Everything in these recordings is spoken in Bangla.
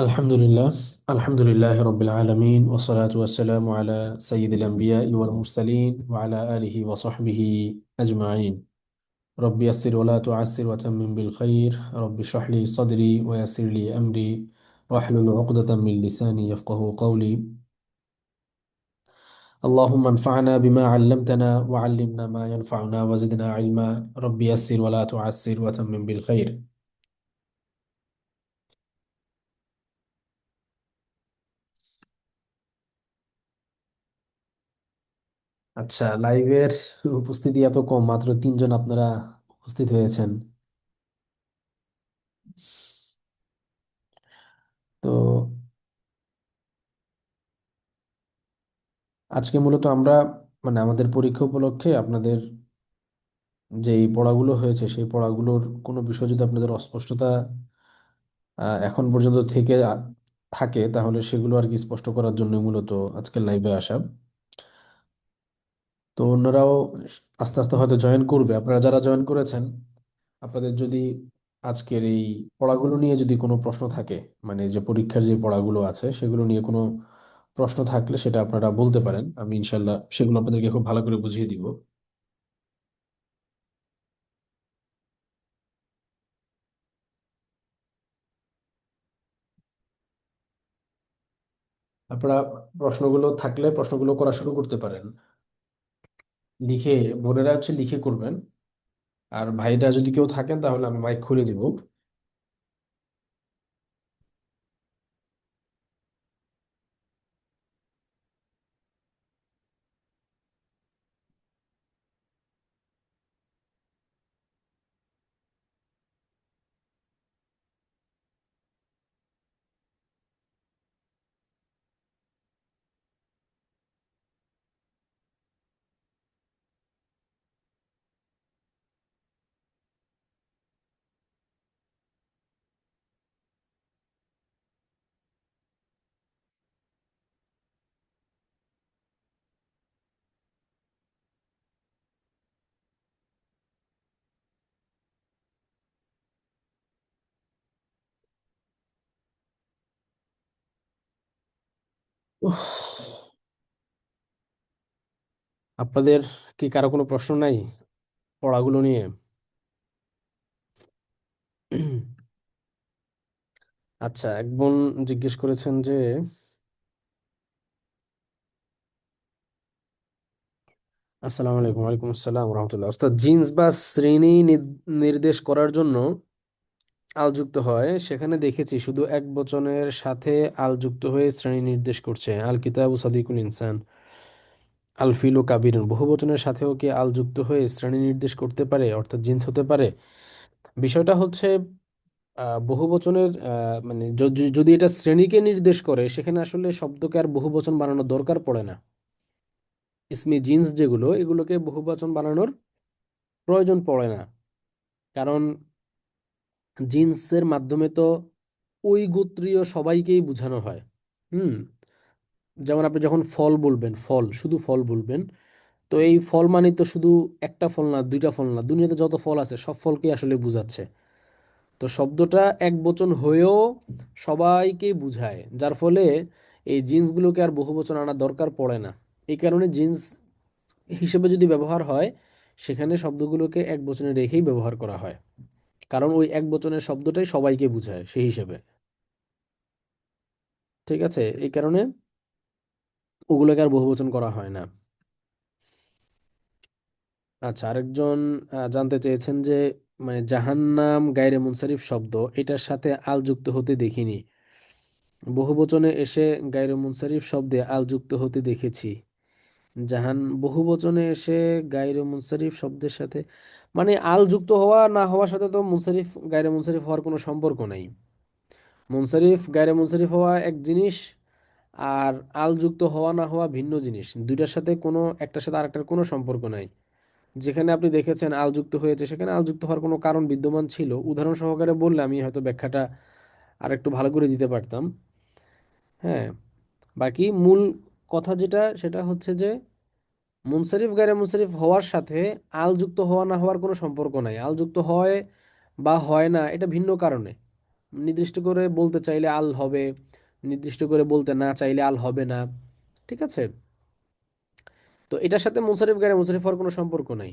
আলহামদুলিল্লাহ আলহামদুলিল্লাহ রবিল আলমিন ওসলাত ওয়াসালামু আলা সাইয়্যিদিল আম্বিয়া ওয়াল মুরসালিন ওয়া আলা আলিহি ওয়া সাহবিহি আজমাইন রব্বি ইয়াসসির ওয়া লা তুআসসির ওয়া তাম্মিম বিল খাইর রব্বি ইশরাহ লি সাদরি ওয়া ইয়াসসির লি আমরি ওয়াহলুল উকদাতাম মিন লিসানি ইয়াফকাহু কওলি اللهم انفعنا بما علمتنا وعلمنا ما ينفعنا وزدنا علما ربي يسر ولا تعسر وتمم بالخير। আচ্ছা, লাইভের উপস্থিতি এত কম, মাত্র তিনজন আপনারা উপস্থিত হয়েছেন। তো আজকে মূলত আমরা আমাদের পরীক্ষা উপলক্ষে আপনাদের যে এই পড়াগুলো হয়েছে সেই পড়াগুলোর কোনো বিষয় যদি আপনাদের অস্পষ্টতা এখন পর্যন্ত থাকে, তাহলে সেগুলো আর কি স্পষ্ট করার জন্য মূলত আজকের লাইভে আসা। তো অন্যরাও আস্তে আস্তে হয়তো জয়েন করবে। আপনারা যারা জয়েন করেছেন, আপনাদের যদি আজকের এই পড়াগুলো নিয়ে যদি কোনো প্রশ্ন থাকে, যে পরীক্ষার যে পড়াগুলো আছে সেগুলো নিয়ে কোনো প্রশ্ন থাকলে সেটা আপনারা বলতে পারেন, আমি ইনশাল্লাহ সেগুলো আপনাদেরকে খুব ভালো করে বুঝিয়ে দিব। আপনারা প্রশ্নগুলো থাকলে প্রশ্নগুলো করা শুরু করতে পারেন। লিখে, বোনেরা হচ্ছে লিখে করবেন, আর ভাইরা যদি কেউ থাকেন তাহলে আমি মাইক খুলে দিব। উফ, আপনাদের কি কারো কোনো প্রশ্ন নাই পড়াগুলো নিয়ে? আচ্ছা, এক বোন জিজ্ঞেস করেছেন যে, আসসালামু আলাইকুম। ওয়ালাইকুম আসসালাম রহমতুল্লাহ। ওস্তাদ, জিন্স বা শ্রেণী নির্দেশ করার জন্য আল যুক্ত হয়, সেখানে দেখেছি শুধু এক বচনের সাথে আল যুক্ত হয়ে শ্রেণী নির্দেশ করছে, আল কিতাবু সাদিকুল ইনসান, আল ফিলু কাবিরুন। বহু বচনের সাথেও কি আল যুক্ত হয়ে শ্রেণী নির্দেশ করতে পারে, অর্থাৎ জিন্স হতে পারে? বিষয়টা হচ্ছে, বহু বচনের যদি এটা শ্রেণীকে নির্দেশ করে, সেখানে আসলে শব্দকে আর বহু বচন বানানোর দরকার পড়ে না। ইসমি জিন্স যেগুলো, এগুলোকে বহু বচন বানানোর প্রয়োজন পড়ে না। কারণ জিন্সের মাধ্যমে তো ওই গোত্রীয় সবাইকেই বোঝানো হয়। হুম। যেমন আপনি যখন ফল বলবেন, ফল, শুধু ফল বলবেন, তো এই ফল মানে তো শুধু একটা ফল না, দুইটা ফল না, দুনিয়াতে যত ফল আছে সব ফলকেই আসলে বোঝাচ্ছে। তো শব্দটা এক বচন হয়েও সবাইকেই বুঝায়, যার ফলে এই জিন্সগুলোকে আর বহু বচন আনার দরকার পড়ে না। এই কারণে জিন্স হিসেবে যদি ব্যবহার হয়, সেখানে শব্দগুলোকে এক বচনে রেখেই ব্যবহার করা হয়, কারণ ওই এক বচনের শব্দটাই সবাইকে বুঝায় সেই হিসেবে। ঠিক আছে, এই কারণে ওগুলোকে আর বহুবচন করা হয় না। আচ্ছা, আরেকজন জানতে চেয়েছেন যে, জাহান্নাম গায়রে মুনসারিফ শব্দ, এটার সাথে আল যুক্ত হতে দেখিনি। বহুবচনে এসে গায়রে মুনসারিফ শব্দে আল যুক্ত হতে দেখেছি। বহুবচনে এসে গায়রে মুনসারিফ শব্দের সাথে, আল যুক্ত হওয়া না হওয়ার সাথে তো মুনসারিফ গায়রে মুনসারিফ হওয়ার কোনো সম্পর্ক নাই। মুনসারিফ গায়রে মুনসারিফ হওয়া এক জিনিস, আর আল যুক্ত হওয়া না হওয়া ভিন্ন জিনিস। দুইটার সাথে কোনো একটার সাথে আরেকটার কোনো সম্পর্ক নাই। যেখানে আপনি দেখেছেন আল যুক্ত হয়েছে, সেখানে আল যুক্ত হওয়ার কোনো কারণ বিদ্যমান ছিল, উদাহরণ সহকারে বললে আমি হয়তো ব্যাখ্যাটা আর একটু ভালো করে দিতে পারতাম। হ্যাঁ, বাকি মূল কথা যেটা, সেটা হচ্ছে যে মুনসারিফ গায়রে মুনসারিফ হওয়ার সাথে আল যুক্ত হওয়া না হওয়ার কোনো সম্পর্ক নাই। আল যুক্ত হয় বা হয় না, এটা ভিন্ন কারণে। নির্দিষ্ট করে বলতে চাইলে আল হবে, নির্দিষ্ট করে বলতে না চাইলে আল হবে না। ঠিক আছে? তো এটার সাথে মুনসারিফ গায়রে মুনসারিফ হওয়ার কোনো সম্পর্ক নাই।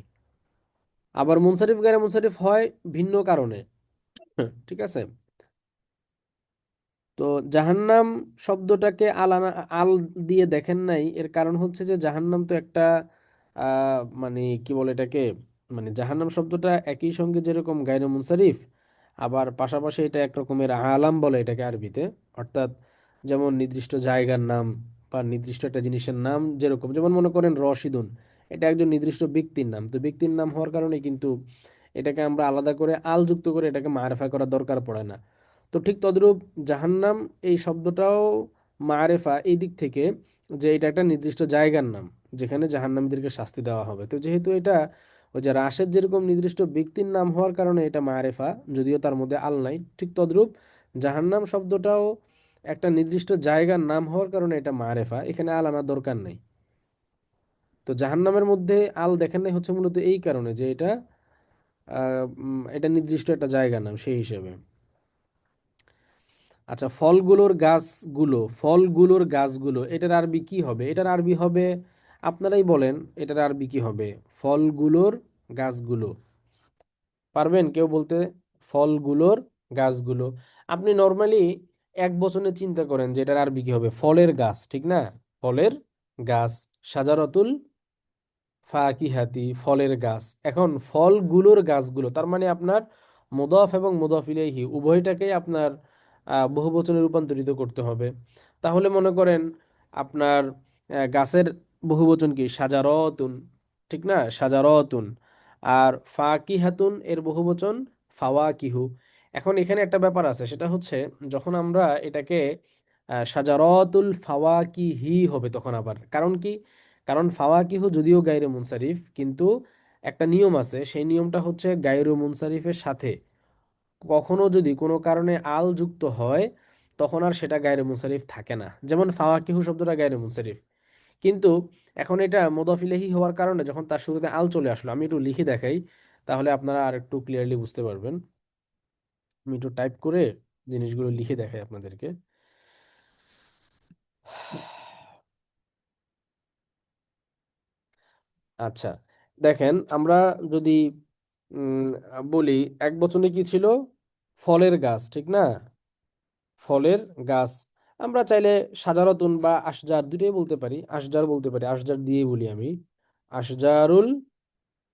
আবার মুনসারিফ গায়রে মুনসারিফ হয় ভিন্ন কারণে। ঠিক আছে? তো জাহান্নাম শব্দটাকে আল দিয়ে দেখেন নাই, এর কারণ হচ্ছে যে জাহান্নাম তো একটা মানে কি বলে এটাকে, মানে জাহান্নাম শব্দটা একই সঙ্গে যেরকম গায়রে মুনসারিফ, আবার পাশাপাশি এটা এক রকমের আলাম বলে এটাকে আরবিতে। অর্থাৎ যেমন নির্দিষ্ট জায়গার নাম বা নির্দিষ্ট একটা জিনিসের নাম, যেরকম যেমন মনে করেন রশিদুন, এটা একজন নির্দিষ্ট ব্যক্তির নাম। তো ব্যক্তির নাম হওয়ার কারণে কিন্তু এটাকে আমরা আলাদা করে আল যুক্ত করে এটাকে মারফা করার দরকার পড়ে না। তো ঠিক তদ্রূপ জাহান্নাম এই শব্দটাও মারেফা এই দিক থেকে যে এটা একটা নির্দিষ্ট জায়গার নাম যেখানে জাহান্নামীদেরকে শাস্তি দেওয়া হবে। তো যেহেতু এটা ওই যে রাশেদ যেরকম নির্দিষ্ট ব্যক্তির নাম হওয়ার কারণে এটা মারেফা, যদিও তার মধ্যে আল নাই, ঠিক তদ্রূপ জাহান্নাম শব্দটাও একটা নির্দিষ্ট জায়গার নাম হওয়ার কারণে এটা মারেফা, এখানে আল আনার দরকার নেই। তো জাহান্নামের মধ্যে আল দেখেন নাই হচ্ছে মূলত এই কারণে যে এটা এটা নির্দিষ্ট একটা জায়গার নাম সেই হিসেবে। আচ্ছা, ফলগুলোর গাছগুলো এটার আরবি কি হবে? এটার আরবি হবে, আপনারাই বলেন, এটার আরবি কি হবে? ফলগুলোর গাছগুলো, পারবেন কেউ বলতে? ফলগুলোর গাছগুলো। আপনি নর্মালি এক বচনে চিন্তা করেন যে এটার আরবি কি হবে? ফলের গাছ, ঠিক না? ফলের গাছ, সাজারতুল ফাকিহাতি, ফলের গাছ। এখন ফলগুলোর গাছগুলো তার মানে আপনার মুদাফ এবং মুদাফ ইলাইহি উভয়টাকেই আপনার বহুবচনে রূপান্তরিত করতে হবে। তাহলে মনে করেন আপনার গাছের বহুবচন কি? সাজারতুন, ঠিক না? সাজারতুন। আর ফাকিহাতুন এর বহুবচন ফাওয়াকিহু। এখন এখানে একটা ব্যাপার আছে, সেটা হচ্ছে যখন আমরা এটাকে সাজারতুল ফাওয়াকিহি হবে তখন আবার কারণ কি? কারণ ফাওয়াকিহু যদিও গায়রে মুনসারিফ, কিন্তু একটা নিয়ম আছে, সেই নিয়মটা হচ্ছে গায়রু মুনসারিফের সাথে কখনো যদি কোনো কারণে আল যুক্ত হয় তখন আর সেটা গায়রে মুনসারিফ থাকে না। যেমন ফাওয়াকিহু শব্দটা গায়রে মুনসারিফ, কিন্তু এখন এটা মুদাফ ইলাইহি হওয়ার কারণে যখন তার শুরুতে আল চলে আসলো, আমি একটু লিখে দেখাই তাহলে আপনারা আর একটু ক্লিয়ারলি বুঝতে পারবেন। আমি একটু টাইপ করে জিনিসগুলো লিখে দেখাই আপনাদেরকে। আচ্ছা, দেখেন আমরা যদি উম, বলি এক বচনে কি ছিল? ফলের গাছ, ঠিক না? ফলের গাছ। আমরা চাইলে সাজারতুন বা আশজার দুটোই বলতে পারি, আশজার বলতে পারি, আশজার দিয়েই বলি আমি, আশজারুল।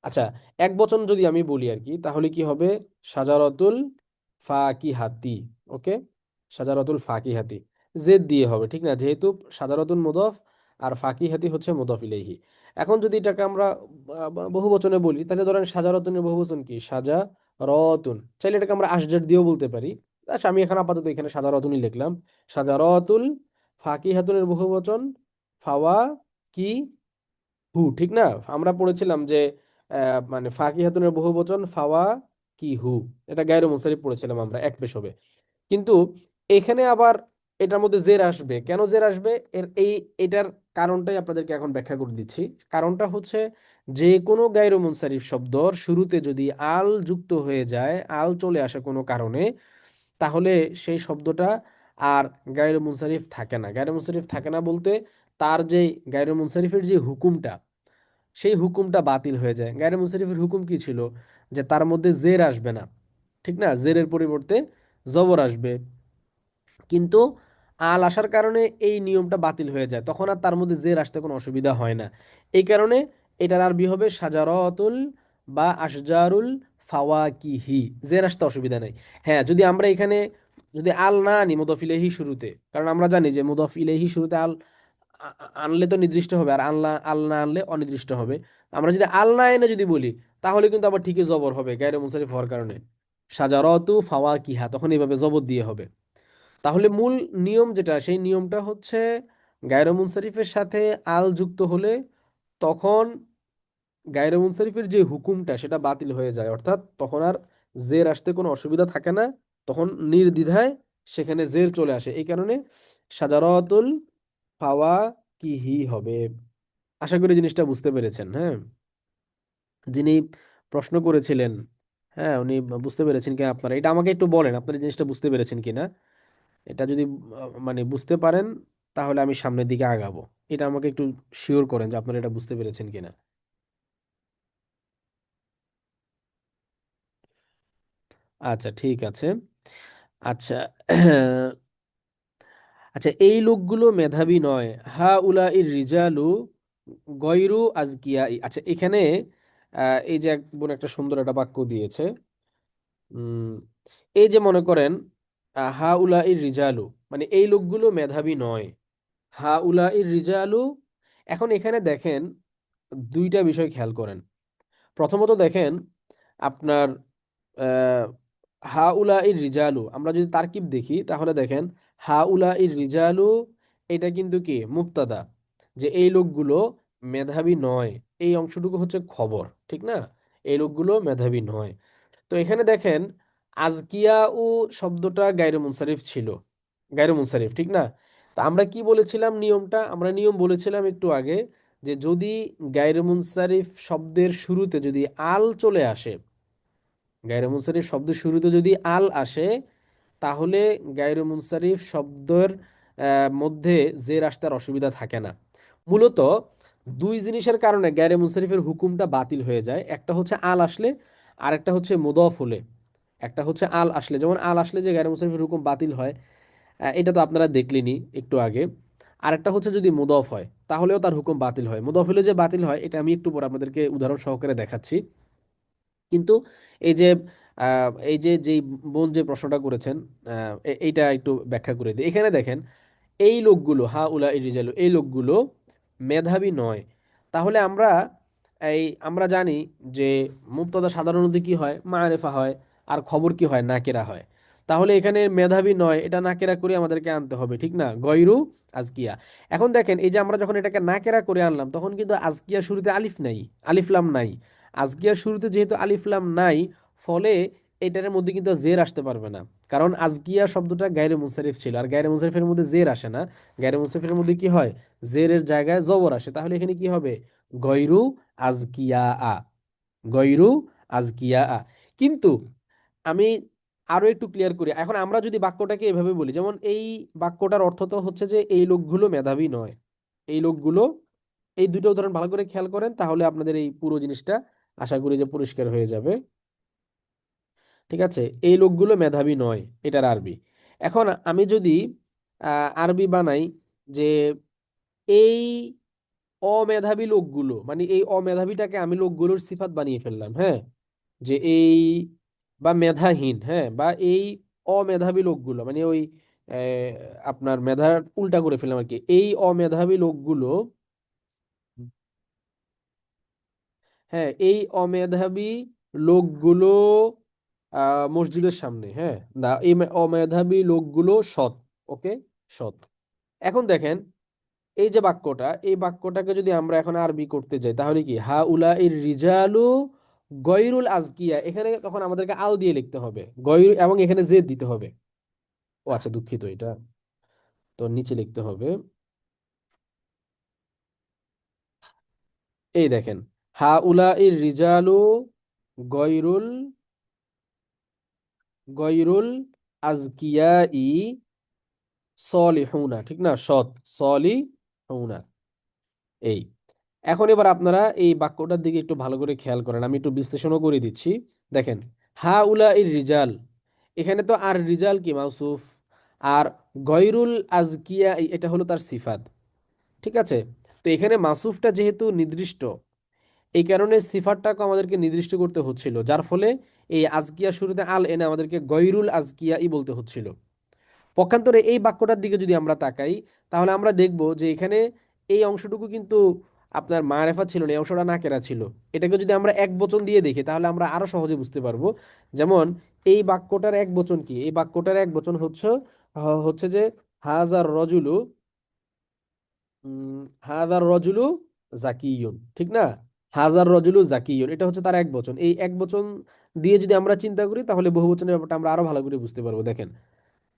আচ্ছা, এক বচন যদি আমি বলি আর কি, তাহলে কি হবে? সাজারতুল ফাকিহাতি। ওকে, সাজারতুল ফাকিহাতি জেদ দিয়ে হবে, ঠিক না? যেহেতু সাজারতুল মুদফ আর ফাকিহাতি হচ্ছে মুদফ ইলাইহি। এখন যদি এটাকে আমরা বহু বচনে বলি, তাহলে ধরেন সাজারতুনের বহু বচন কি? সাজা রতুন। চাইলে এটাকে আমরা আশজার দিয়েও বলতে পারি। আচ্ছা, আমি এখন আপাতত এখানে সাজারতুনই লিখলাম। সাজারতুল ফাকিহাতুনের বহু বচন ফাওয়া কি হু, ঠিক না? আমরা পড়েছিলাম যে মানে ফাকিহাতুনের বহুবচন ফাওয়া কি হু, এটা গায়রু মুনসারিফ পড়েছিলাম আমরা এক পেশ হবে। কিন্তু এখানে আবার এটার মধ্যে জের আসবে, কেন জের আসবে? এটার কারণটাই আপনাদেরকে এখন ব্যাখ্যা করে দিচ্ছি। কারণটা হচ্ছে যে কোনো গায়রু মুনসারিফ শব্দর শুরুতে যদি আল যুক্ত হয়ে যায়, আল চলে আসে কোনো কারণে, তাহলে সেই শব্দটা আর গায়রু মুনসারিফ থাকে না। গায়রু মুনসারিফ থাকে না বলতে তার যে গায়রু মুনসারিফের যে হুকুমটা, সেই হুকুমটা বাতিল হয়ে যায়। গায়রে মুনসারিফের হুকুম কি ছিল? যে তার মধ্যে জের আসবে না, ঠিক না? জেরের পরিবর্তে জবর আসবে। কিন্তু আল আসার কারণে এই নিয়মটা বাতিল হয়ে যায়, তখন আর তার মধ্যে জের আসতে কোনো অসুবিধা হয় না। এই কারণে এটার আরবি হবে সাজারতুল বা আশজারুল ফাওয়াকিহি, জের আসতে অসুবিধা নেই। হ্যাঁ, যদি আমরা এখানে যদি আল না আনি মুদফ ইলাইহি শুরুতে, কারণ আমরা জানি যে মুদফ ইলাইহি শুরুতে আল আনলে তো নির্দিষ্ট হবে, আর আল না আনলে অনির্দিষ্ট হবে। আমরা যদি আল না এনে যদি বলি, তাহলে কিন্তু আবার ঠিকই জবর হবে গায়রে মুনসারিফ হওয়ার কারণে। সাজারতু ফাওয়াকিহা তখন এইভাবে জবর দিয়ে হবে। তাহলে মূল নিয়ম যেটা, সেই নিয়মটা হচ্ছে গায়রে মুনসারিফের সাথে আল যুক্ত হলে তখন গায়রে মুনসারিফের যে হুকুমটা সেটা বাতিল হয়ে যায়, অর্থাৎ তখন আর জের আসতে কোনো অসুবিধা থাকে না, তখন নির্দ্বিধায় সেখানে জের চলে আসে। এই কারণে সাজারতুল ফাওয়া কিহি হবে। আশা করি জিনিসটা বুঝতে পেরেছেন। হ্যাঁ, যিনি প্রশ্ন করেছিলেন হ্যাঁ, উনি বুঝতে পেরেছেন কিনা আপনারা এটা আমাকে একটু বলেন, আপনার এই জিনিসটা বুঝতে পেরেছেন কিনা। এটা যদি মানে বুঝতে পারেন তাহলে আমি সামনের দিকে আগাবো। এটা আমাকে একটু শিওর করেন যে আপনারা এটা বুঝতে পেরেছেন কিনা। আচ্ছা, ঠিক আছে। আচ্ছা। আচ্ছা, এই লোকগুলো মেধাবী নয়। হা উলা ইর রিজালু গয়রু আজকিয়া। আচ্ছা, এখানে এই যে এক বোন একটা সুন্দর একটা বাক্য দিয়েছে। উম, এই যে মনে করেন হা উলা ইর রিজালু, মানে এই লোকগুলো মেধাবী নয়। হা উলা ইর রিজালু। এখন এখানে দেখেন দুইটা বিষয় খেয়াল করেন। প্রথমত দেখেন আপনার আহ, হা উলা ইর রিজালু, আমরা যদি তারকিব দেখি তাহলে দেখেন হা উলা ইর রিজালু, এটা কিন্তু কি মুক্তাদা, যে এই লোকগুলো মেধাবী নয়। এই অংশটুকু হচ্ছে খবর, ঠিক না? এই লোকগুলো মেধাবী নয়। তো এখানে দেখেন আজকিয়া ও শব্দটা গায়রু মুনসারিফ ছিল, গায়রু মুনসারিফ, ঠিক না? তো আমরা কি বলেছিলাম নিয়মটা, আমরা নিয়ম বলেছিলাম একটু আগে, যে যদি গায়রু মুনসারিফ শব্দের শুরুতে যদি আল চলে আসে, গায়রু মুনসারিফ শব্দের শুরুতে যদি আল আসে, তাহলে গায়রু মুনসারিফ শব্দের মধ্যে জের আসতে আর অসুবিধা থাকে না। মূলত দুই জিনিসের কারণে গায়রু মুনসারিফের হুকুমটা বাতিল হয়ে যায়। একটা হচ্ছে আল আসলে, আর একটা হচ্ছে মুদফ হলে। একটা হচ্ছে আল আসলে, যেমন আল আসলে যে গায়রু মুনসারিফের হুকুম বাতিল হয়, এটা তো আপনারা দেখলেনই একটু আগে। আরেকটা হচ্ছে যদি মুদফ হয় তাহলেও তার হুকুম বাতিল হয়। মুদফ হলে যে বাতিল হয় এটা আমি একটু পরে আপনাদেরকে উদাহরণ সহকারে দেখাচ্ছি। কিন্তু এই যে এই যে যেই বোন যে প্রশ্নটা করেছেন, এইটা একটু ব্যাখ্যা করে দিই। এখানে দেখেন এই লোকগুলো হা উলা রিজালু, এই লোকগুলো মেধাবী নয়। তাহলে আমরা জানি যে মুবতাদা সাধারণত কি হয়, মারেফা হয়, আর খবর কি হয়, নাকেরা হয়। তাহলে এখানে মেধাবী নয় এটা নাকেরা করে আমাদেরকে আনতে হবে, ঠিক না? গয়রু আজকিয়া। এখন দেখেন এই যে আমরা যখন এটাকে নাকেরা করে আনলাম তখন কিন্তু আজকিয়া শুরুতে আলিফ নাই, আলিফলাম নাই। আজকিয়ার শুরুতে যেহেতু আলিফলাম নাই, ফলে এটার মধ্যে কিন্তু আর জের আসতে পারবে না। কারণ আজকিয়া শব্দটা গায়রে মুনসারিফ ছিল, আর গায়রে মুনসারিফের মধ্যে জের আসে না। গায়রে মুনসারিফের মধ্যে কি হয়, জেরের জায়গায় জবর আসে। তাহলে এখানে কি হবে, গয়রু আজকিয়া আ, গয়রু আজকিয়া আ। কিন্তু আমি আরো একটু ক্লিয়ার করি। এখন আমরা যদি বাক্যটাকে এভাবে বলি, যেমন এই বাক্যটার অর্থ তো হচ্ছে যে এই লোকগুলো মেধাবী নয়। এই লোকগুলো, এই দুটো উদাহরণ ভালো করে খেয়াল করেন তাহলে আপনাদের এই পুরো জিনিসটা আশা করি যে পরিষ্কার হয়ে যাবে। ঠিক আছে, এই লোকগুলো মেধাবী নয়, এটার আরবি। এখন আমি যদি আরবি বানাই যে এই অমেধাবী লোকগুলো, মানে এই অমেধাবীটাকে আমি লোকগুলোর সিফাত বানিয়ে ফেললাম, হ্যাঁ, যে এই বা মেধাহীন, হ্যাঁ, বা এই অমেধাবী লোকগুলো, মানে ওই আহ, আপনার মেধার উল্টা করে ফেললাম আর কি। এই অমেধাবী লোকগুলো, হ্যাঁ, এই অমেধাবী লোকগুলো মসজিদের সামনে, হ্যাঁ, না, এই অমেধাবী লোকগুলো সৎ। ওকে, সৎ। এখন দেখেন এই যে বাক্যটা, এই বাক্যটাকে যদি আমরা এখন আরবি করতে যাই তাহলে কি, হা উলা ইর রিজালু গয়রুল আজকিয়া, এখানে তখন আমাদেরকে আল দিয়ে লিখতে হবে গয়রু, এবং এখানে জেদ দিতে হবে। ও আচ্ছা, দুঃখিত, এটা তো নিচে লিখতে হবে। এই দেখেন, হা উলা ইর রিজালু গয়রুল, গয়রুল আজকিয়া ই সলিহুনা, ঠিক না? সৎ, সলিহুনা। এই, এখন এবার আপনারা এই বাক্যটার দিকে একটু ভালো করে খেয়াল করেন, আমি একটু বিশ্লেষণও করে দিচ্ছি। দেখেন, হা উলা ইর রিজাল, এখানে তো আর রিজাল কি মাউসুফ, আর গয়রুল আজকিয়া এটা হলো তার সিফাত, ঠিক আছে? তো এখানে মাসুফটা যেহেতু নির্দিষ্ট, এই কারণে সিফাতটাকে আমাদেরকে নির্দিষ্ট করতে হচ্ছিল, যার ফলে এই আজকিয়া শুরুতে আল এনে আমাদেরকে গয়রুল আজকিয়া ই বলতে হচ্ছিল। পক্ষান্তরে এই বাক্যটার দিকে যদি আমরা তাকাই তাহলে আমরা দেখব যে এখানে এই অংশটুকু কিন্তু আপনার মারেফা ছিল না, এই অংশটা নাকেরা ছিল। এটাকে যদি আমরা এক বচন দিয়ে দেখি তাহলে আমরা আরো সহজে বুঝতে পারবো। যেমন এই বাক্যটার এক বচন কি, এই বাক্যটার এক বচন হচ্ছে হচ্ছে যে হাজার রজুলু, হাজার রজুলু জাকিয়ুন, ঠিক না? হাজার রজুলু জাকিয়ুন, এটা হচ্ছে তার এক বচন। এই এক বচন দিয়ে যদি আমরা চিন্তা করি তাহলে বহু বচনের ব্যাপারটা আমরা আরো ভালো করে বুঝতে পারবো। দেখেন,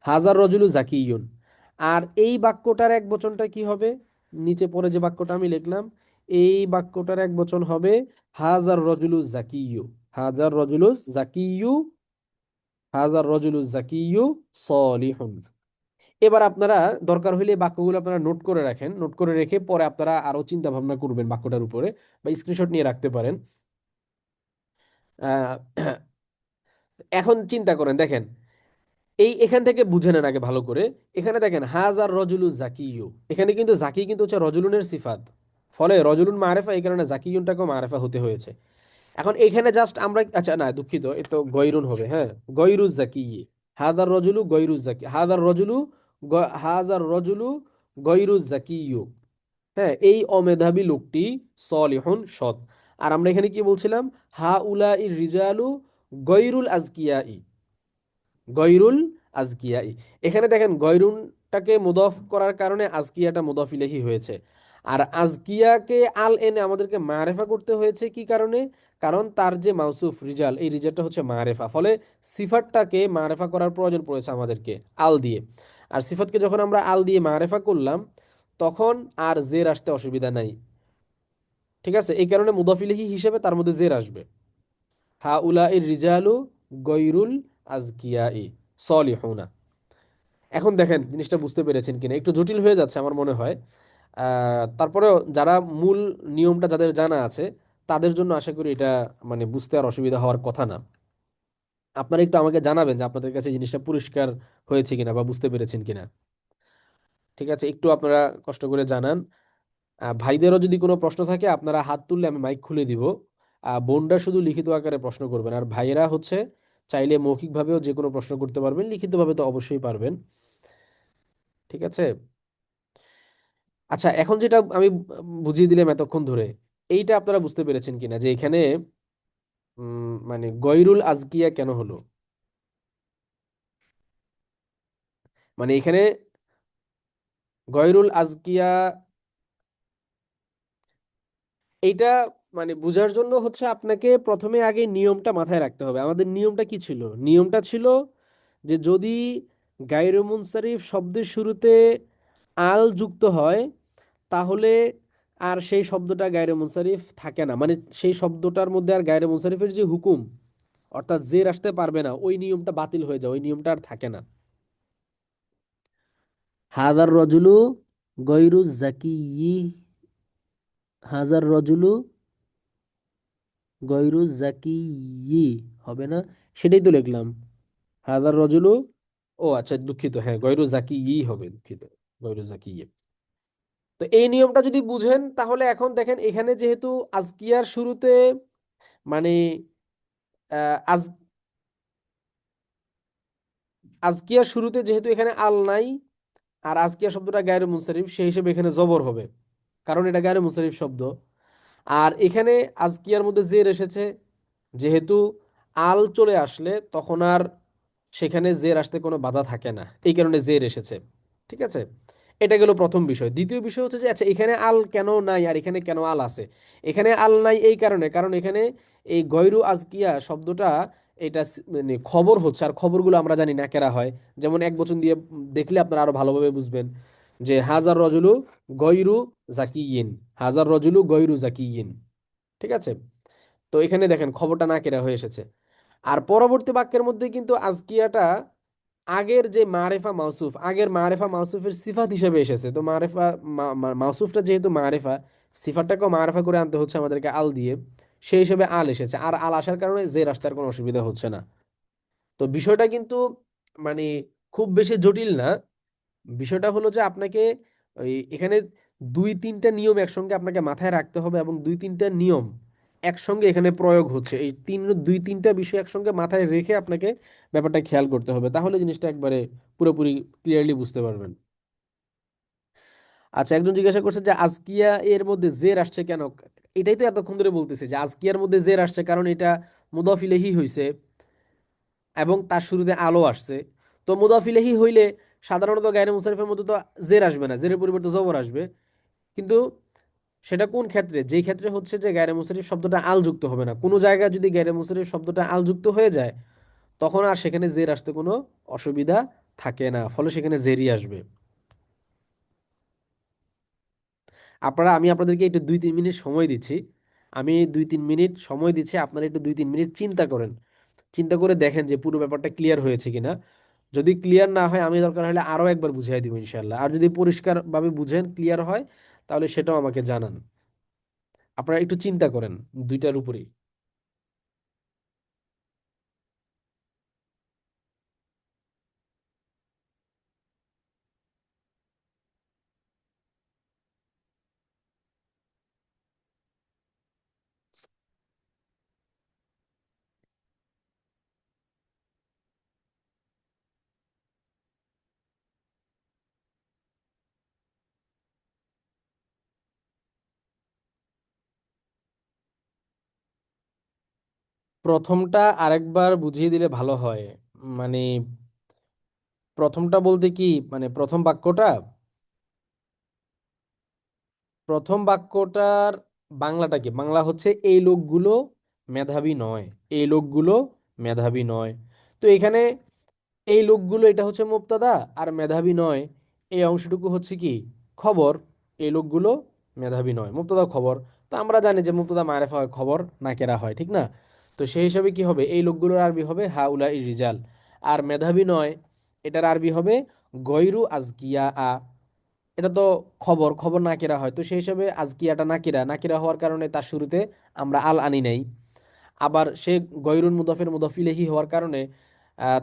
হাজার রজুলু জাকিয়ুন। আর এই বাক্যটার এক বচনটা কি হবে, নিচে পরে যে বাক্যটা আমি লিখলাম, এই বাক্যটার এক বচন হবে হাজার রজুলু জাকিয়ু, হাজার রজুলু জাকিয়ু, হাজার রজুলু জাকিয়ু সলিহুন। এবার আপনারা দরকার হইলে এই বাক্যগুলো আপনারা নোট করে রাখেন, নোট করে রেখে পরে আপনারা আরো চিন্তা ভাবনা করবেন বাক্যটার উপরে, বা স্ক্রিনশট নিয়ে রাখতে পারেন। আহ, এখন চিন্তা করেন, দেখেন এখান থেকে বুঝে নেন আগে ভালো করে। এখানে দেখেন হাজার রজুলু জাকিয়ু, এখানে কিন্তু জাকি কিন্তু হচ্ছে রজুলুনের সিফাত, ফলে রজুলুন মারেফা, এই কারণে জাকিয়ুনটাকেও মারেফা হতে হয়েছে। এখন এখানে জাস্ট আমরা, আচ্ছা না দুঃখিত, এ তো গয়রুন হবে, হ্যাঁ, গয়রুজ জাকি। হাদার রজুলু গয়রুজ জাকি, হাদার রজুলু হাজার রজুলু গয়রুজ জাকিয়ু। হ্যাঁ, এই অমেধাবী লোকটি সলিহুন সৎ। আর আমরা এখানে কি বলছিলাম, হা উলা ই রিজালু গয়রুল আজকিয়াই, গয়রুল আজকিয়াই। এখানে দেখেন গয়রুনটাকে মুদফ করার কারণে আজকিয়াটা মুদফ ইলাইহি হয়েছে। আর আজকিয়াকে আল এনে আমাদেরকে মারেফা করতে হয়েছে কি কারণে? কারণ তার যে মাউসুফ রিজাল, এই রিজালটা হচ্ছে মারেফা, ফলে সিফাতটাকে মারেফা করার প্রয়োজন পড়েছে আমাদেরকে আল দিয়ে। আর সিফাতকে যখন আমরা আল দিয়ে মারেফা করলাম, তখন আর জের আসতে অসুবিধা নাই। ঠিক আছে, এই কারণে মুদফ ইলাইহি হিসেবে তার মধ্যে জের আসবে। হা উলা ইর রিজালু গয়রুল আজকিয়াই সলিহুনা। এখন দেখেন জিনিসটা বুঝতে পেরেছেন কিনা, একটু জটিল হয়ে যাচ্ছে আমার মনে হয়। তারপরেও যারা মূল নিয়মটা যাদের জানা আছে, তাদের জন্য আশা করি এটা মানে বুঝতে আর অসুবিধা হওয়ার কথা না। আপনারা একটু আমাকে জানাবেন যে আপনাদের কাছে এই জিনিসটা পরিষ্কার হয়েছে কিনা বা বুঝতে পেরেছেন কিনা। ঠিক আছে, একটু আপনারা কষ্ট করে জানান। ভাইদেরও যদি কোনো প্রশ্ন থাকে আপনারা হাত তুললে আমি মাইক খুলে দিব। বোনরা শুধু লিখিত আকারে প্রশ্ন করবেন, আর ভাইয়েরা হচ্ছে চাইলে মৌখিকভাবেও যে কোনো প্রশ্ন করতে পারবেন, লিখিতভাবে তো অবশ্যই পারবেন। ঠিক আছে। আচ্ছা, এখন যেটা আমি বুঝিয়ে দিলাম এতক্ষণ ধরে, এইটা আপনারা বুঝতে পেরেছেন কিনা যে এখানে মানে গয়রুল আজকিয়া কেন হলো? মানে এখানে গয়রুল আজকিয়া, এইটা মানে বোঝার জন্য হচ্ছে আপনাকে প্রথমে আগে নিয়মটা মাথায় রাখতে হবে। আমাদের নিয়মটা কি ছিল? নিয়মটা ছিল যে যদি গায়রু মুনসারিফ শব্দের শুরুতে আল যুক্ত হয়, তাহলে আর সেই শব্দটা গায়রু মুনসারিফ থাকে না, মানে সেই শব্দটার মধ্যে আর গায়রু মুনসারিফের যে হুকুম, অর্থাৎ জের আসতে পারবে না, ওই নিয়মটা বাতিল হয়ে যায়, ওই নিয়মটা আর থাকে না। হাজার রজুলু গৈরু জাকি, হাজার রজুলু গৈরু জাকি হবে না, সেটাই তো লিখলাম, হাজার রজুলু। ও আচ্ছা দুঃখিত, হ্যাঁ গৈরু জাকি হবে, দুঃখিত, গৈরু জাকি। তো এই নিয়মটা যদি বুঝেন তাহলে এখন দেখেন এখানে যেহেতু আজকিয়ার শুরুতে মানে আজ আজকিয়ার শুরুতে যেহেতু এখানে আল নাই, আর আজকিয়া শব্দটা গায়রে মুনসারিফ, সেই হিসেবে এখানে জবর হবে, কারণ এটা গায়রে মুনসারিফ শব্দ। আর এখানে আজকিয়ার মধ্যে জের এসেছে, যেহেতু আল চলে আসলে তখন আর সেখানে জের আসতে কোনো বাধা থাকে না, এই কারণে জের এসেছে। ঠিক আছে, এটা গেল প্রথম বিষয়। দ্বিতীয় বিষয় হচ্ছে যে আচ্ছা এখানে আল কেন নাই আর এখানে কেন আল আছে? এখানে আল নাই এই কারণে, কারণ এখানে এই গয়রু আজকিয়া শব্দটা, এটা মানে খবর হচ্ছে, আর খবরগুলো আমরা জানি নাকেরা হয়। যেমন এক বচন দিয়ে দেখলে আপনারা আরো ভালোভাবে বুঝবেন, যে হাজার রজুলু গয়রু জাকিয়িন, হাজার রজুলু গয়রু জাকিয়িন। ঠিক আছে, তো এখানে দেখেন খবরটা নাকেরা হয়ে এসেছে। আর পরবর্তী বাক্যের মধ্যে কিন্তু আজকিয়াটা আগের যে মারেফা মাউসুফ, আগের মারেফা মাউসুফের সিফাত হিসেবে এসেছে। তো মারেফা মাউসুফটা যেহেতু মারেফা, সিফাতটাকেও মারেফা করে আনতে হচ্ছে আমাদেরকে আল দিয়ে, সেই হিসেবে আল এসেছে। আর আল আসার কারণে জের আসতে আর কোনো অসুবিধা হচ্ছে না। তো বিষয়টা কিন্তু মানে খুব বেশি জটিল না। বিষয়টা হলো যে আপনাকে এখানে দুই তিনটা নিয়ম একসঙ্গে আপনাকে মাথায় রাখতে হবে, এবং দুই তিনটা নিয়ম একসঙ্গে এখানে প্রয়োগ হচ্ছে, এই দুই তিনটা বিষয় একসঙ্গে মাথায় রেখে আপনাকে ব্যাপারটা খেয়াল করতে হবে, তাহলে জিনিসটা একবারে পুরোপুরি ক্লিয়ারলি বুঝতে পারবেন। আচ্ছা, একজন জিজ্ঞাসা করছে যে আজকিয়া এর মধ্যে জের আসছে কেন? এটাই তো এতক্ষণ ধরে বলতেছে যে আজকিয়ার মধ্যে জের আসছে কারণ এটা মুদাফ ইলাইহি হইছে, এবং তার শুরুতে আলো আসছে। তো মুদাফ ইলাইহি হইলে সাধারণত গায়রে মুনসারিফের মধ্যে তো জের আসবে না, জেরের পরিবর্তে জবর আসবে। কিন্তু সেটা কোন ক্ষেত্রে? যেই ক্ষেত্রে হচ্ছে যে গায়রে মুনসারিফ শব্দটা আল যুক্ত হবে না, কোনো জায়গায় যদি গায়রে মুনসারিফ শব্দটা আল যুক্ত হয়ে যায়, তখন আর সেখানে জের আসতে কোনো অসুবিধা থাকে না, ফলে সেখানে জেরই আসবে। আমি আপনাদেরকে একটু 2-3 মিনিট সময় দিচ্ছি, আমি 2-3 মিনিট সময় দিচ্ছি, আপনারা একটু 2-3 মিনিট চিন্তা করেন, চিন্তা করে দেখেন যে পুরো ব্যাপারটা ক্লিয়ার হয়েছে কিনা। যদি ক্লিয়ার না হয় আমি দরকার হলে আরো একবার বুঝিয়ে দিব ইনশাল্লাহ। আর যদি পরিষ্কার ভাবে বুঝেন, ক্লিয়ার হয়, তাহলে সেটাও আমাকে জানান। আপনারা একটু চিন্তা করেন দুইটার উপরেই। প্রথমটা আরেকবার বুঝিয়ে দিলে ভালো হয়। মানে প্রথমটা বলতে কি, মানে প্রথম বাক্যটা, প্রথম বাক্যটার বাংলাটা কি? বাংলা হচ্ছে এই লোকগুলো মেধাবী নয়, এই লোকগুলো মেধাবী নয়। তো এখানে এই লোকগুলো এটা হচ্ছে মুবতাদা, আর মেধাবী নয় এই অংশটুকু হচ্ছে কি খবর। এই লোকগুলো মেধাবী নয়, মুবতাদা খবর। তো আমরা জানি যে মুবতাদা মারেফা হয়, খবর নাকেরা হয়, ঠিক না? তো সেই হিসাবে কি হবে, এই লোকগুলোর আরবি হবে হাউলা ই রিজাল। আর মেধাবী নয় এটার আরবি হবে গয়রু আজকিয়া আ। এটা তো খবর, খবর নাকিরা হয়, তো সেই হিসাবে আজকিয়াটা নাকিরা, নাকিরা হওয়ার কারণে তার শুরুতে আমরা আল আনি নাই। আবার সে গয়রুল মুদাফের মুদাফ ইলাইহি হওয়ার কারণে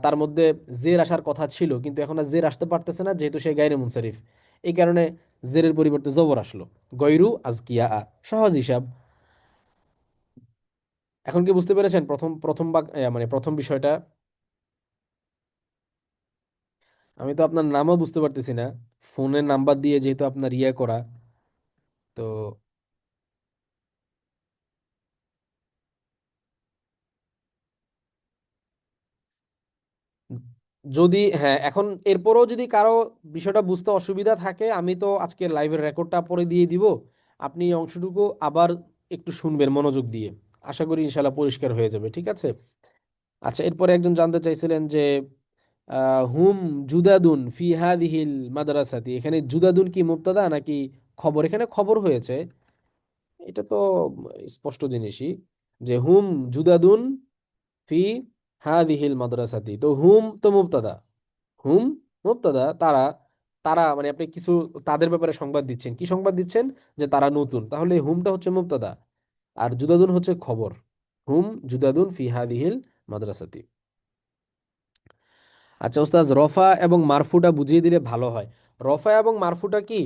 তার মধ্যে জের আসার কথা ছিল, কিন্তু এখন আর জের আসতে পারতেছে না, যেহেতু সে গায়রে মুনসারিফ। এই কারণে জেরের পরিবর্তে জবর আসলো, গয়রু আজকিয়া আ। সহজ হিসাব। এখন কি বুঝতে পেরেছেন প্রথম প্রথম মানে প্রথম বিষয়টা? আমি তো আপনার নামও বুঝতে পারতেছি না, ফোনের নাম্বার দিয়ে যেহেতু আপনার ইয়ে করা। তো যদি, হ্যাঁ, এখন এরপরও যদি কারো বিষয়টা বুঝতে অসুবিধা থাকে, আমি তো আজকে লাইভের রেকর্ডটা পরে দিয়ে দিব, আপনি এই অংশটুকু আবার একটু শুনবেন মনোযোগ দিয়ে। আশা করি ইনশাল্লাহ পরিষ্কার হয়ে যাবে, ঠিক আছে? আচ্ছা, এরপরে একজন জানতে চাইছিলেন যে হুম জুদাদুন ফি হাদিহিল মাদ্রাসাতি, এখানে জুদাদুন কি মুবতাদা নাকি খবর? এখানে খবর হয়েছে, এটা তো স্পষ্ট জিনিসই, যে হুম জুদাদুন ফি হাদিহিল মাদ্রাসাতি। তো হুম তো মুবতাদা, হুম মুবতাদা, তারা, তারা মানে আপনি কিছু তাদের ব্যাপারে সংবাদ দিচ্ছেন, কি সংবাদ দিচ্ছেন? যে তারা নতুন, তাহলে হুমটা হচ্ছে মুবতাদা, আর জুদাদুন হচ্ছে খবর। হুম জুদাদুন ফি হাদিহিল মাদ্রাসাতি। আচ্ছা উস্তাজ, রফা এবং মারফুটা বুঝিয়ে দিলে ভালো হয়। রফা এবং মারফুটা কি?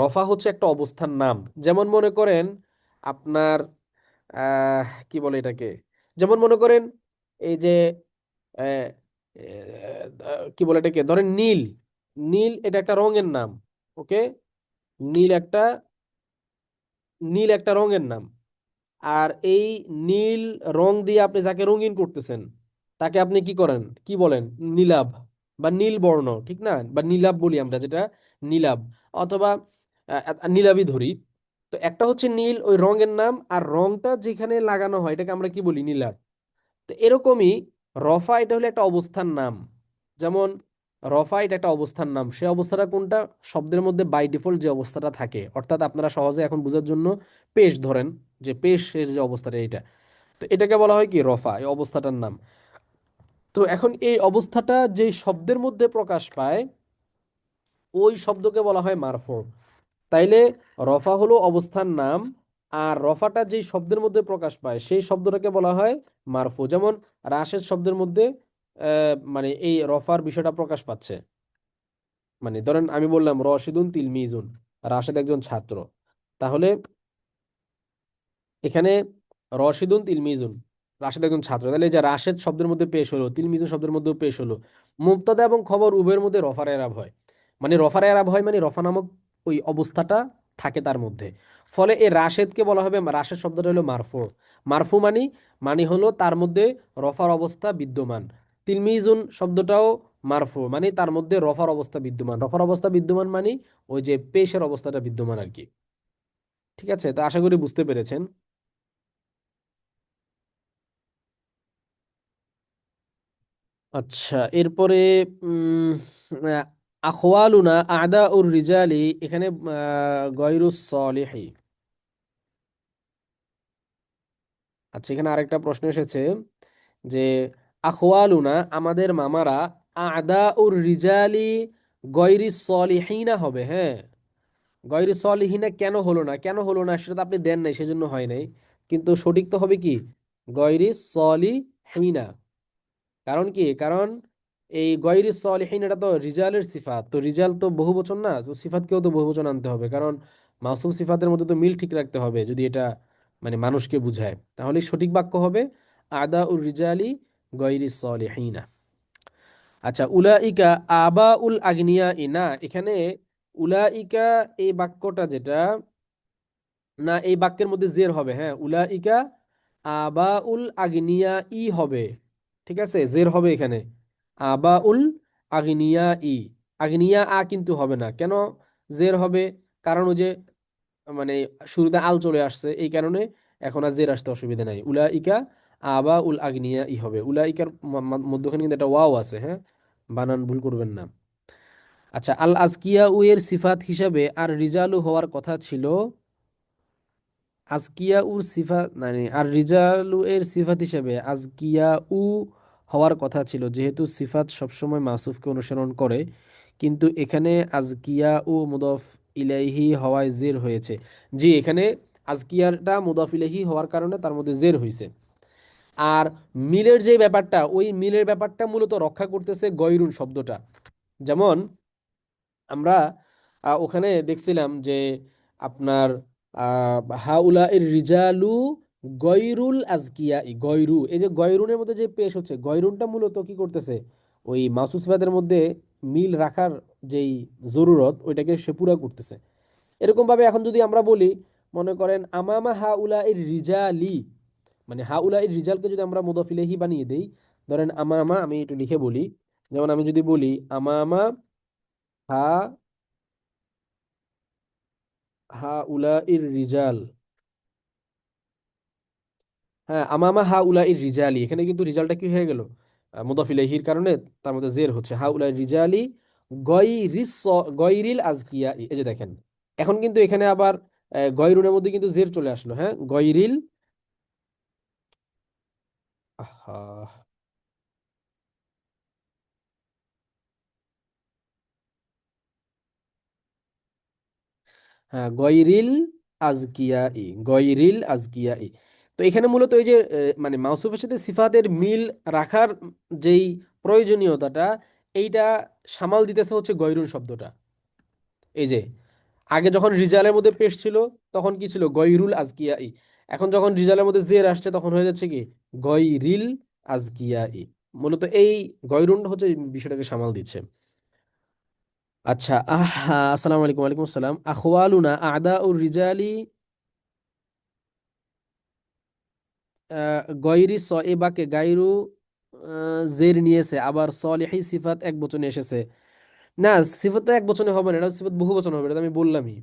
রফা হচ্ছে একটা অবস্থার নাম। যেমন মনে করেন আপনার কি বলে এটাকে, যেমন মনে করেন এই যে আহ, কি বলে এটাকে, ধরেন নীল। নীল এটা একটা রঙের নাম। ওকে, নীল একটা, নীল একটা রঙের নাম। আর এই নীল রং দিয়ে আপনি যাকে রঙিন করতেছেন, তাকে আপনি কি করেন, কি বলেন? নীলাভ বা নীল বর্ণ, ঠিক না? বা নীলাভ বলি আমরা যেটা, নীলাভ, অথবা নীলাভই ধরি। তো একটা হচ্ছে নীল ওই রঙের নাম, আর রংটা যেখানে লাগানো হয় এটাকে আমরা কি বলি? নীলাভ। তো এরকমই রফা এটা হলো একটা অবস্থার নাম। যেমন রফা এটা একটা অবস্থার নাম, সে অবস্থাটা কোনটা? শব্দের মধ্যে বাই ডিফল্ট যে অবস্থাটা থাকে, অর্থাৎ আপনারা সহজে এখন বোঝার জন্য পেশ ধরেন, যে পেশের যে অবস্থাটা এটা, তো এটাকে বলা হয় কি রফা, এই অবস্থাটার নাম। তো এখন এই অবস্থাটা যে শব্দের মধ্যে প্রকাশ পায়, ওই শব্দকে বলা হয় মারফু। তাইলে রফা হলো অবস্থার নাম, আর রফাটা যেই শব্দের মধ্যে প্রকাশ পায় সেই শব্দটাকে বলা হয় মারফু। যেমন রাশেদ শব্দের মধ্যে মানে এই রফার বিষয়টা প্রকাশ পাচ্ছে। মানে ধরেন আমি বললাম রশিদুন তিলমিজুন, রাশেদ একজন ছাত্র, তাহলে এখানে রশিদুন তিলমিজুন, রাশেদ একজন ছাত্র, তাহলে এই যে রাশেদ শব্দের মধ্যে পেশ হলো, তিলমিজুন শব্দের মধ্যেও পেশ হলো, মুবতাদা এবং খবর উভয়ের মধ্যে রফার এরাব হয়। মানে রফার এরাব হয় মানে রফা নামক ওই অবস্থাটা থাকে তার মধ্যে। ফলে এই রাশেদকে বলা হবে, রাশেদ শব্দটা হলো মারফু। মারফু মানে, মানে হলো তার মধ্যে রফার অবস্থা বিদ্যমান। তিলমিজুন শব্দটাও মারফু, মানে তার মধ্যে রফার অবস্থা বিদ্যমান। রফার অবস্থা বিদ্যমান মানে ওই যে পেশের অবস্থাটা বিদ্যমান আর কি। ঠিক আছে, তো আশা করি বুঝতে পেরেছেন। আচ্ছা, এরপরে উম আহ, আখওয়ালুনা আদা উর রিজালি, এখানে গয়রুস সলিহি। আচ্ছা, এখানে আরেকটা প্রশ্ন এসেছে যে আখওয়ালুনা, আমাদের মামারা, আদা উর রিজালি গয়রি সলিহিনা হবে। হ্যাঁ, গয়রি সলিহিনা কেন হলো না, কেন হলো না সেটা তো আপনি দেন নাই, সেজন্য হয় নাই। কিন্তু সঠিক তো হবে কি গয়রি সলিহিনা। কারণ কি, কারণ এই গয়রি সলিহিন এটা তো রিজালের সিফাত, তো রিজাল তো বহুবচন না, তো সিফাতকেও তো বহুবচন আনতে হবে, কারণ মাসুম সিফাতের মধ্যে তো মিল ঠিক রাখতে হবে যদি এটা মানে মানুষকে বুঝায়। তাহলে সঠিক বাক্য হবে আদা উর রিজালি গয়রি সলিহিনা। আচ্ছা, উলাইকা আবা উল আগনিয়া ইনা, এখানে উলাইকা এই বাক্যটা যেটা, না এই বাক্যের মধ্যে জের হবে। হ্যাঁ, উলাইকা আবাউল আগনিয়া ই হবে। ঠিক আছে, জের হবে এখানে আবাউল আগনিয়া ই। আগনিয়া আ কিন্তু হবে না, কেন জের হবে? কারণ ওই যে মানে শুরুতে আল চলে আসছে এই কারণে এখন আর জের আসতে অসুবিধা নাই। উলাইকা আবাউল আগনিয়া ই হবে। উলাইকার মধ্যখানে কিন্তু একটা ওয়াও আছে, হ্যাঁ, বানান ভুল করবেন না। আচ্ছা, আল আজকিয়া উ এর সিফাত হিসাবে আর রিজালু হওয়ার কথা ছিল। আজকিয়া উর সিফাত মানে আর রিজালু এর সিফাত হিসেবে আজকিয়া উ হওয়ার কথা ছিল, যেহেতু সিফাত সবসময় মাসুফকে অনুসরণ করে। কিন্তু এখানে আজকিয়া উ মুদফ ইলাইহি হওয়ায় জের হয়েছে। জি, এখানে আজকিয়াটা মুদফ ইলাইহি হওয়ার কারণে তার মধ্যে জের হয়েছে। আর মিলের যে ব্যাপারটা, ওই মিলের ব্যাপারটা মূলত রক্ষা করতেছে গয়রুন শব্দটা। যেমন আমরা ওখানে দেখছিলাম যে আপনার হাউলা এর রিজালু গয়রুল আজকিয়া, গয়রু, এই যে গয়রুনের মধ্যে যে পেশ হচ্ছে, গয়রুনটা মূলত কি করতেছে, ওই মাসুসিফাতের মধ্যে মিল রাখার যেই জরুরত ওইটাকে সে পুরা করতেছে। এরকম ভাবে এখন যদি আমরা বলি, মনে করেন আমামা হাউলা এর রিজালি, মানে হাউলা এর রিজালকে যদি আমরা মুদাফিলেহি বানিয়ে দেই, ধরেন আমামা, আমি একটু লিখে বলি, যেমন আমি যদি বলি আমামা হা হা উলা ইর রিজাল। হ্যাঁ, আমামা হা উলা ইর রিজালি, এখানে কিন্তু রিজালটা কি হয়ে গেল, মুদাফ ইলাইহির কারণে তার মধ্যে জের হচ্ছে। হা উলা রিজালি গয়রিল আজকিয়া, এই যে দেখেন এখন কিন্তু এখানে আবার গয়রুনের মধ্যে কিন্তু জের চলে আসলো। হ্যাঁ, গয়রিল, আহা, হ্যাঁ, গয়রিল আজকিয়া গয়রিল আজকিয়া। তো এখানে মূলত এই যে মানে মাউসুফের সাথে সিফাতের মিল রাখার যেই প্রয়োজনীয়তাটা, এইটা সামাল দিতেছে হচ্ছে গয়রুল শব্দটা। এই যে আগে যখন রিজালের মধ্যে পেশ ছিল তখন কি ছিল, গয়রুল আজকিয়াই। এখন যখন রিজালের মধ্যে জের আসছে তখন হয়ে যাচ্ছে কি গয়রিল আজকিয়াই। মূলত এই গয়রুল হচ্ছে এই বিষয়টাকে সামাল দিচ্ছে। আচ্ছা, আসসালামু আলাইকুম। ওয়ালাইকুম আসসালাম। আখওয়ালুনা আদা উর রিজালি গয়রি স, এ বাকে গায়রু জের নিয়েছে, আবার সলিহি সিফাত এক বচনে এসেছে। না, সিফাত তো এক বচনে হবে না, এটা সিফাত বহু বচন হবে, এটা তো আমি বললামই।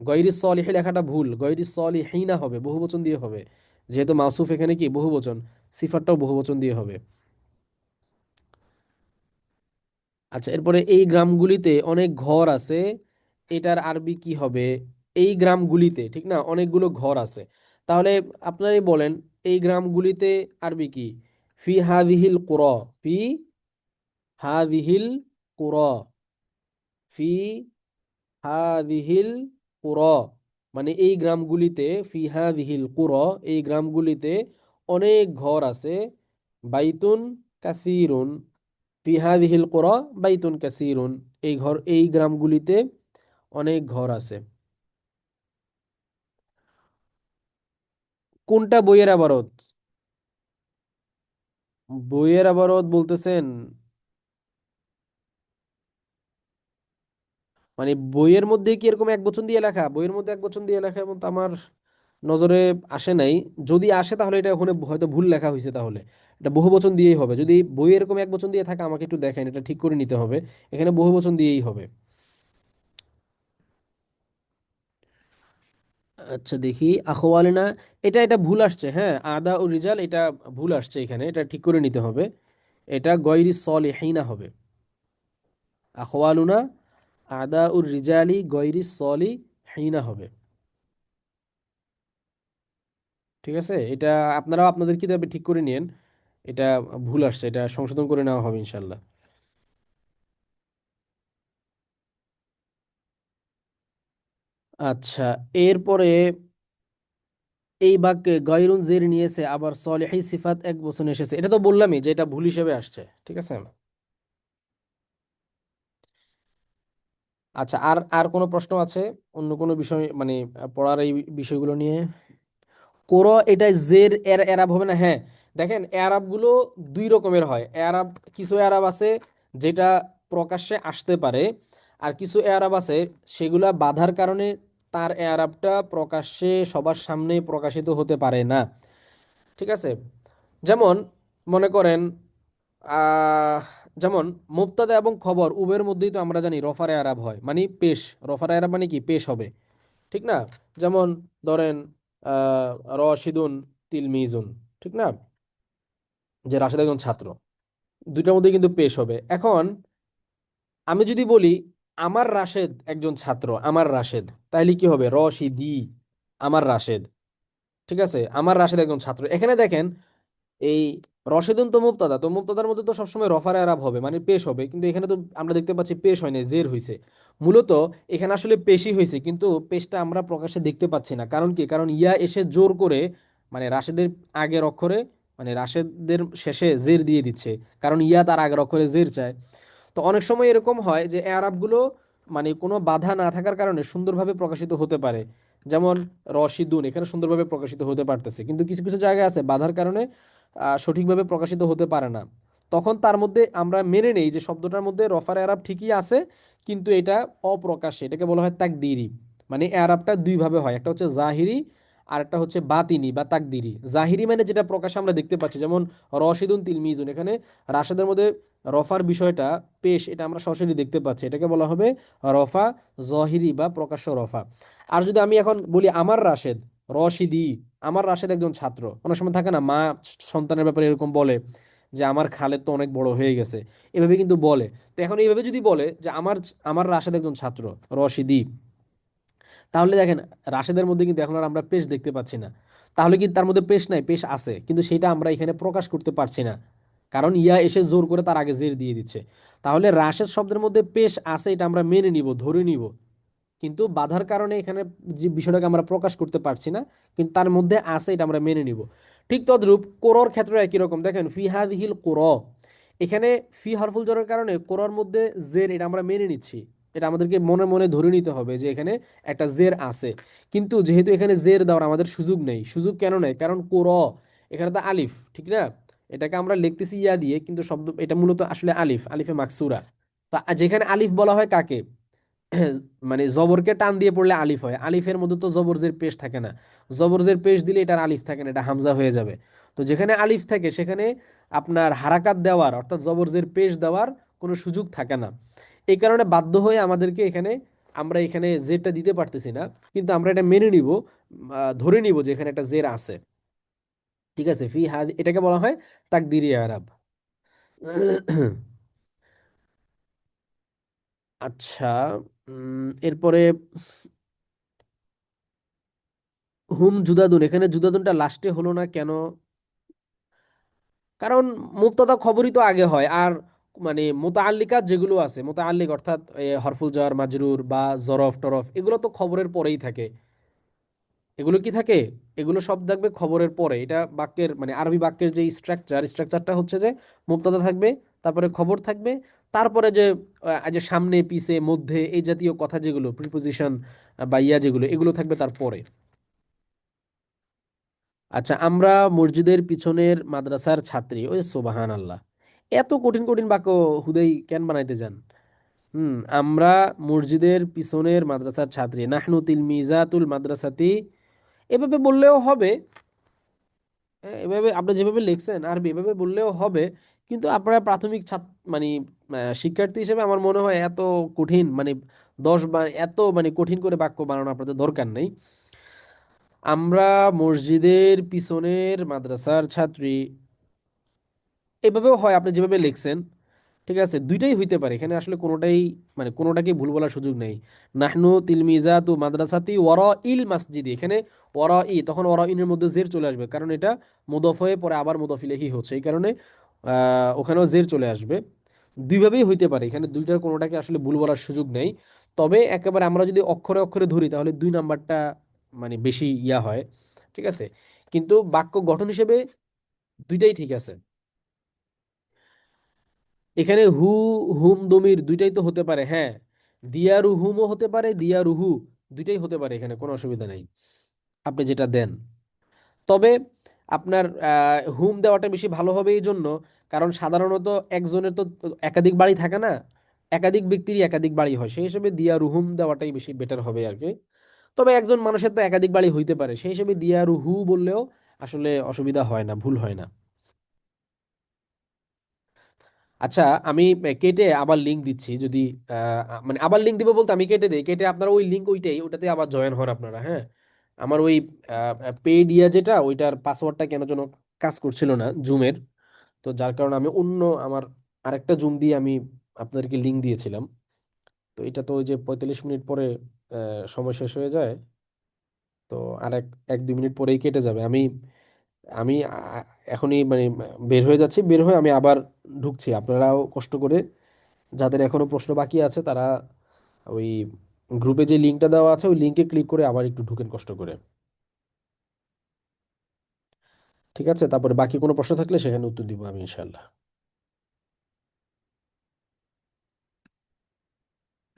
গয়রি সলিহি লেখাটা ভুল, গয়রি সলিহিনা হবে, বহু বচন দিয়ে হবে। যেহেতু মাসুফ এখানে কি বহু বচন, সিফাতটাও বহু বচন দিয়ে হবে। আচ্ছা, এরপরে এই গ্রামগুলিতে অনেক ঘর আছে, এটার আরবি কি হবে? এই গ্রামগুলিতে, ঠিক না, অনেকগুলো ঘর আছে। তাহলে আপনারাই বলেন এই গ্রামগুলিতে আরবি কি? ফি হাযিহিল কুরা, ফি হাযিহিল কুরা, ফি হাযিহিল কুরা, মানে এই গ্রামগুলিতে, ফি হাযিহিল কুরা, এই গ্রামগুলিতে অনেক ঘর আছে। বাইতুন কাসীরুন, ফি হাযিহিল কুরা বাইতুন কাসীরুন, এই ঘর, এই গ্রামগুলিতে অনেক ঘর আছে। কোনটা বইয়ের আবারত? বইয়ের আবারত বলতেছেন মানে বইয়ের মধ্যে কি এরকম এক বচন দিয়ে লেখা, বইয়ের মধ্যে এক বচন দিয়ে লেখা এমন তো আমার নজরে আসে নাই। যদি আসে তাহলে এটা ওখানে হয়তো ভুল লেখা হয়েছে, তাহলে এটা বহু বচন দিয়েই হবে। যদি বই এরকম এক বচন দিয়ে থাকে আমাকে একটু দেখেন, এটা ঠিক করে নিতে হবে। এখানে বহু বচন দিয়েই হবে। আচ্ছা, দেখি আখওয়ালিনা, এটা ভুল আসছে। হ্যাঁ, আদা ও রিজাল এটা ভুল আসছে, এখানে এটা ঠিক করে নিতে হবে। এটা গয়রি সলিহিনা হবে। আখওয়ালুনা আদা উর রিজালি গয়রি সলিহিনা হবে। ঠিক আছে, এটা আপনারাও আপনাদের কিতাবে ঠিক করে নিন। এটা ভুল আসছে, এটা সংশোধন করে নেওয়া হবে ইনশাল্লাহ। আচ্ছা, এরপরে এই বাক্যে গায়রুন জের নিয়েছে, আবার সলিহি সিফাত এক বচনে এসেছে, এটা তো বললামই যে এটা ভুল হিসেবে আসছে। ঠিক আছে। আচ্ছা, আর আর কোনো প্রশ্ন আছে অন্য কোনো বিষয়, মানে পড়ার এই বিষয়গুলো নিয়ে? কোর, এটা জের এর এরাব হবে না? হ্যাঁ, দেখেন এরাব গুলো দুই রকমের হয়। এরাব, কিছু এরাব আছে যেটা প্রকাশ্যে আসতে পারে, আর কিছু এরাব আছে সেগুলা বাধার কারণে তার এরাবটা প্রকাশ্যে সবার সামনে প্রকাশিত হতে পারে না। ঠিক আছে। যেমন মনে করেন, আহ যেমন মুবতাদা এবং খবর উভয়ের মধ্যেই তো আমরা জানি রফার এরাব হয়, মানে পেশ। রফার এরাব মানে কি? পেশ হবে। ঠিক না? যেমন ধরেন আহ রশিদুন তিলমিজুন, ঠিক না? যে রাশেদ একজন ছাত্র, দুইটার মধ্যে কিন্তু পেশ হবে। এখন আমি যদি বলি আমার রাশেদ একজন ছাত্র, আমার রাশেদ, তাইলে কি হবে? রশিদি, আমার রাশেদ। ঠিক আছে, আমার রাশেদ একজন ছাত্র। এখানে দেখেন, এই রশেদুন তো মুবতাদা, তো মুবতাদার মধ্যে তো সবসময় রফার আরাব হবে, মানে পেশ হবে, কিন্তু এখানে তো আমরা দেখতে পাচ্ছি পেশ হয় না, জের হইছে। মূলত এখানে আসলে পেশই হয়েছে, কিন্তু পেশটা আমরা প্রকাশ্যে দেখতে পাচ্ছি না। কারণ কি? কারণ ইয়া এসে জোর করে, মানে রাশেদের আগের অক্ষরে, মানে রাশেদের শেষে জের দিয়ে দিচ্ছে, কারণ ইয়া তার আগের অক্ষরে জের চায়। তো অনেক সময় এরকম হয় যে এরাবগুলো মানে কোনো বাধা না থাকার কারণে সুন্দরভাবে প্রকাশিত হতে পারে। যেমন রশিদুন এখানে সুন্দরভাবে প্রকাশিত হতে পারতেছে, কিন্তু কিছু কিছু জায়গায় আছে বাধার কারণে সঠিকভাবে প্রকাশিত হতে পারে না। তখন তার মধ্যে আমরা মেনে নেই যে শব্দটার মধ্যে রফার এরাব ঠিকই আছে, কিন্তু এটা অপ্রকাশ্যে, এটাকে বলা হয় তাকদিরি। মানে এরাবটা দুই ভাবে হয়, একটা হচ্ছে জাহিরি আর একটা হচ্ছে বাতিনি বা তাকদিরি। জাহিরি মানে যেটা প্রকাশ্যে আমরা দেখতে পাচ্ছি, যেমন রশিদুন তিলমিজুন, এখানে রাশেদের মধ্যে রফার বিষয়টা পেশ, এটা আমরা সরাসরি দেখতে পাচ্ছি, এটাকে বলা হবে রফা জহিরি বা প্রকাশ্য রফা। আর যদি আমি এখন বলি আমার রাশেদ রশিদি, আমার রাশেদ একজন ছাত্র, অনেক সময় থাকে না মা সন্তানের ব্যাপারে এরকম বলে যে আমার খালেদ তো অনেক বড় হয়ে গেছে, এভাবে কিন্তু বলে। তো এখন এইভাবে যদি বলে যে আমার আমার রাশেদ একজন ছাত্র রশিদি, তাহলে দেখেন রাশেদের মধ্যে কিন্তু এখন আর আমরা পেশ দেখতে পাচ্ছি না। তাহলে কি তার মধ্যে পেশ নাই? পেশ আছে, কিন্তু সেটা আমরা এখানে প্রকাশ করতে পারছি না, কারণ ইয়া এসে জোর করে তার আগে জের দিয়ে দিচ্ছে। তাহলে রাশেদ শব্দের মধ্যে পেশ আছে, এটা আমরা মেনে নিব, ধরে নিব, কিন্তু বাধার কারণে এখানে যে বিষয়টাকে আমরা প্রকাশ করতে পারছি না, কিন্তু তার মধ্যে আছে, এটা আমরা মেনে নিব। ঠিক তদ্রূপ কোরর ক্ষেত্রে একই রকম। দেখেন ফি হাদিহিল কোর, এখানে ফি হরফুল জরের কারণে কোরর মধ্যে জের, এটা আমরা মেনে নিচ্ছি। এটা আমাদেরকে মনে মনে ধরে নিতে হবে যে এখানে একটা জের আছে। কিন্তু যেহেতু এখানে জের দেওয়ার আমাদের সুযোগ নেই, সুযোগ কেন নেই? কারণ কোর, এখানে তো আলিফ, ঠিক না? এটাকে আমরা লিখতেছি ইয়া দিয়ে, কিন্তু শব্দ এটা মূলত আসলে আলিফ, আলিফে মাকসুরা। তো যেখানে আলিফ বলা হয় কাকে? মানে জবরকে টান দিয়ে পড়লে আলিফ হয়, আলিফের মধ্যে তো জবরজের পেশ থাকে না। জবরজের পেশ দিলে এটার আলিফ থাকে না, এটা হামজা হয়ে যাবে। তো যেখানে আলিফ থাকে সেখানে আপনার হারাকাত দেওয়ার, অর্থাৎ জবরজের পেশ দেওয়ার কোনো সুযোগ থাকে না। এই কারণে বাধ্য হয়ে আমাদেরকে এখানে, আমরা এখানে জেরটা দিতে পারতেছি না, কিন্তু আমরা এটা মেনে নিব, ধরে নিব যে এখানে একটা জের আছে। ঠিক আছে, ফি হাদ, এটাকে বলা হয় তাকদিরি আরাব। আচ্ছা, এরপরে হুম জুদাদুন, এখানে জুদাদুনটা লাস্টে হলো না কেন? কারণ মুবতাদা খবরই তো আগে হয়, আর মানে মোতাআল্লিকাত যেগুলো আছে, মোতাআল্লিক অর্থাৎ হরফুল জার মাজরুর বা জরফ টরফ, এগুলো তো খবরের পরেই থাকে। এগুলো কি থাকে? এগুলো সব থাকবে খবরের পরে। এটা বাক্যের, মানে আরবি বাক্যের যে স্ট্রাকচারটা হচ্ছে যে মুবতাদা থাকবে, তারপরে খবর থাকবে, তারপরে যে যে সামনে পিছে মধ্যে এই জাতীয় কথা যেগুলো প্রিপোজিশন বা ইয়া যেগুলো, এগুলো থাকবে তারপরে। আচ্ছা, আমরা মসজিদের পিছনের মাদ্রাসার ছাত্রী, ওই সোবাহান আল্লাহ, এত কঠিন কঠিন বাক্য হুদেই কেন বানাইতে যান? আমরা মসজিদের পিছনের মাদ্রাসার ছাত্রী, নাহনু তিলমিজাতুল মাদ্রাসাতি, এভাবে বললেও হবে। এভাবে আপনি যেভাবে লিখছেন আরবি, এভাবে বললেও হবে। কিন্তু আপনারা প্রাথমিক ছাত্র, মানে শিক্ষার্থী হিসেবে আমার মনে হয় এত কঠিন, মানে 10 বার এত মানে কঠিন করে বাক্য বানানো আপনাদের দরকার নেই। আমরা মসজিদের পিছনের মাদ্রাসার ছাত্রী, এভাবেও হয় আপনি যেভাবে লিখছেন। ঠিক আছে, দুইটাই হইতে পারে এখানে, আসলে কোনোটাই মানে কোনোটাকে ভুল বলার সুযোগ নেই। নাহনু তিলমিজাতু মাদ্রাসাতি ওয়ারা ইল মাসজিদি, এখানে ওয়ারা ই, তখন ওয়ারা ইনের মধ্যে জের চলে আসবে, কারণ এটা মুদফ হয়ে পরে আবার মুদফ ইলাইহি হচ্ছে, এই কারণে ওখানেও জের চলে আসবে। দুইভাবেই হইতে পারে, এখানে দুইটার কোনোটাকে আসলে ভুল বলার সুযোগ নেই। তবে একেবারে আমরা যদি অক্ষরে অক্ষরে ধরি তাহলে দুই নাম্বারটা মানে বেশি ইয়া হয়। ঠিক আছে, কিন্তু বাক্য গঠন হিসেবে দুইটাই ঠিক আছে। এখানে হু, হুম, দমির দুইটাই তো হতে পারে, হ্যাঁ। দিয়ারু হুমও হতে পারে, দিয়ারুহু, দুইটাই হতে পারে, এখানে কোনো অসুবিধা নেই আপনি যেটা দেন। তবে আপনার হুম দেওয়াটা বেশি ভালো হবে এই জন্য, কারণ সাধারণত একজনের তো একাধিক বাড়ি থাকে না, একাধিক ব্যক্তিরই একাধিক বাড়ি হয়, সেই হিসেবে দিয়ারুহুম দেওয়াটাই বেশি বেটার হবে আর কি। তবে একজন মানুষের তো একাধিক বাড়ি হইতে পারে, সেই হিসেবে দিয়ারুহু বললেও আসলে অসুবিধা হয় না, ভুল হয় না। আচ্ছা, আমি কেটে আবার লিংক দিচ্ছি, যদি মানে আবার লিংক দিব বলতে আমি কেটে দেই, কেটে আপনারা ওই লিংক ওইটাই, ওটাতে আবার জয়েন হন আপনারা, হ্যাঁ। আমার ওই পেইড ইয়া যেটা, ওইটার পাসওয়ার্ডটা কেন যেন কাজ করছিল না জুমের, তো যার কারণে আমি অন্য আমার আরেকটা জুম দিয়ে আমি আপনাদেরকে লিংক দিয়েছিলাম। তো এটা তো ওই যে 45 মিনিট পরে সময় শেষ হয়ে যায়, তো আর এক এক দুই মিনিট পরেই কেটে যাবে। আমি আমি এখনই মানে বের হয়ে যাচ্ছি, বের হয়ে আমি আবার ঢুকছি, আপনারাও কষ্ট করে যাদের এখনো প্রশ্ন বাকি আছে তারা ওই গ্রুপে যে লিঙ্কটা দেওয়া আছে ওই লিঙ্কে ক্লিক করে আবার একটু ঢুকেন কষ্ট করে। ঠিক আছে, তারপরে বাকি কোনো প্রশ্ন থাকলে সেখানে উত্তর দিব আমি ইনশাল্লাহ।